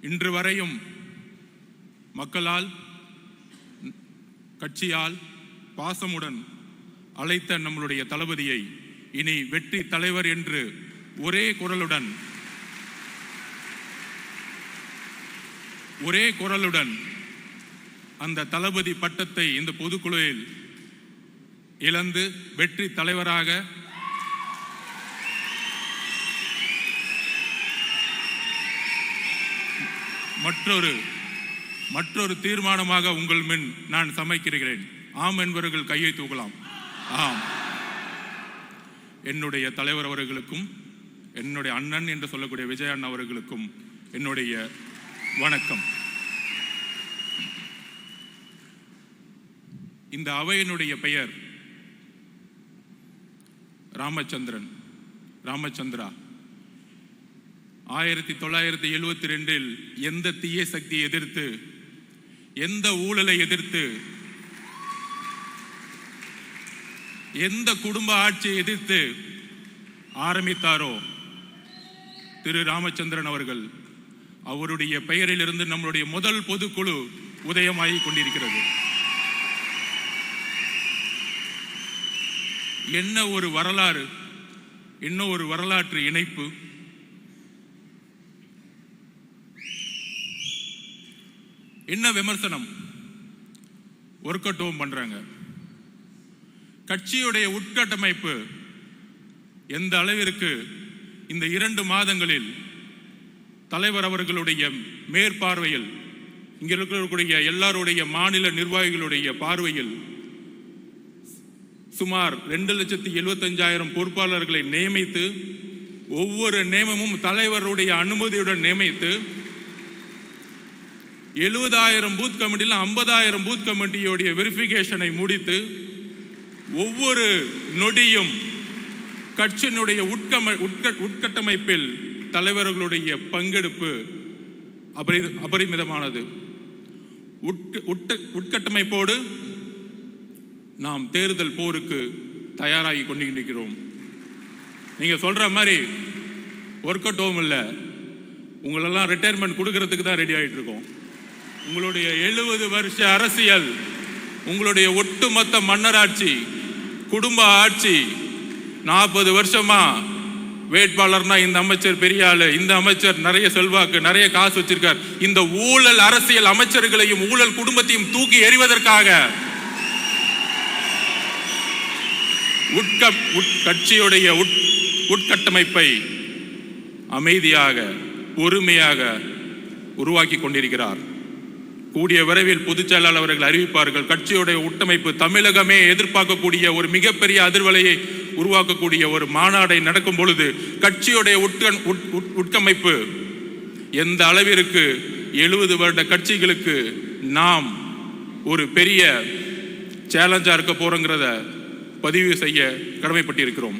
இன்று வரையும் மக்களால் கட்சியால் பாசமுடன் அழைத்த நம்மளுடைய தளபதியை இனி வெற்றி தலைவர் என்று ஒரே குரலுடன் அந்த தளபதி பட்டத்தை இந்த பொதுக்குழுவில் இழந்து வெற்றி தலைவராக மற்றொரு தீர்மானமாக உங்கள் முன் நான் சமைக்கிறேன். ஆம் என்பவர்கள் கையை தூக்கலாம். ஆம். என்னுடைய தலைவர் அவர்களுக்கும் என்னுடைய அண்ணன் என்று சொல்லக்கூடிய விஜய் அண்ணா அவர்களுக்கும் என்னுடைய வணக்கம். இந்த அவையினுடைய பெயர் ராமச்சந்திரா. 1972 எந்த தீய சக்தியை எதிர்த்து, எந்த ஊழலை எதிர்த்து, எந்த குடும்ப ஆட்சியை எதிர்த்து ஆரம்பித்தாரோ திரு ராமச்சந்திரன் அவர்கள், அவருடைய பெயரிலிருந்து நம்மளுடைய முதல் பொதுக்குழு உதயமாகி கொண்டிருக்கிறது. என்ன ஒரு வரலாறு, என்ன ஒரு வரலாற்று இணைப்பு. என்ன விமர்சனம் ஒர்க் அவுட் பண்றாங்க. கட்சியுடைய உட்கட்டமைப்பு எந்த அளவிற்கு இந்த 2 மாதங்களில் தலைவர் அவர்களுடைய மேற்பார்வையில், இங்க இருக்கக்கூடிய எல்லாருடைய மாநில நிர்வாகிகளுடைய பார்வையில் சுமார் 2,75,000 பொறுப்பாளர்களை நியமித்து, ஒவ்வொரு நியமமும் தலைவருடைய அனுமதியுடன் நியமித்து, 70,000 பூத் கமிட்டியில் 50,000 பூத் கமிட்டியோடைய வெரிஃபிகேஷனை முடித்து, ஒவ்வொரு நொடியும் கட்சியினுடைய உட்கட்டமைப்பில் தலைவர்களுடைய பங்கெடுப்பு அபரிமிதமானது. உட்கட்டமைப்போடு நாம் தேர்தல் போருக்கு தயாராகி கொண்டிருக்கிறோம். நீங்க சொல்ற மாதிரி ஒர்க் அவுட் இல்லை, உங்களெல்லாம் ரிட்டையர்மெண்ட் கொடுக்கறதுக்கு தான் ரெடி ஆகிட்டு இருக்கோம். உங்களுடைய 70 வருஷ அரசியல், உங்களுடைய ஒட்டுமொத்த மன்னராட்சி, குடும்ப ஆட்சி, 40 வருஷமா வேட்பாளர்னா இந்த அமைச்சர் பெரிய ஆளு, இந்த அமைச்சர் நிறைய செல்வாக்கு, நிறைய காசு வச்சிருக்கார், இந்த ஊழல் அரசியல் அமைச்சர்களையும் ஊழல் குடும்பத்தையும் தூக்கி எறிவதற்காக கட்சியுடைய உட்கட்டமைப்பை அமைதியாக பொறுமையாக உருவாக்கி கொண்டிருக்கிறார். கூடிய விரைவில் பொதுச் செயலாளர் அவர்கள் அறிவிப்பார்கள். கட்சியுடைய உட்டமைப்பு தமிழகமே எதிர்பார்க்கக்கூடிய ஒரு மிகப்பெரிய அதிர்வலையை உருவாக்கக்கூடிய ஒரு மாநாடை நடக்கும் பொழுது கட்சியுடைய உட்கமைப்பு எந்த அளவிற்கு 70 வருட கட்சிகளுக்கு நாம் ஒரு பெரிய சேலஞ்சா இருக்க போறோங்கிறத பதிவு செய்ய கடமைப்பட்டிருக்கிறோம்.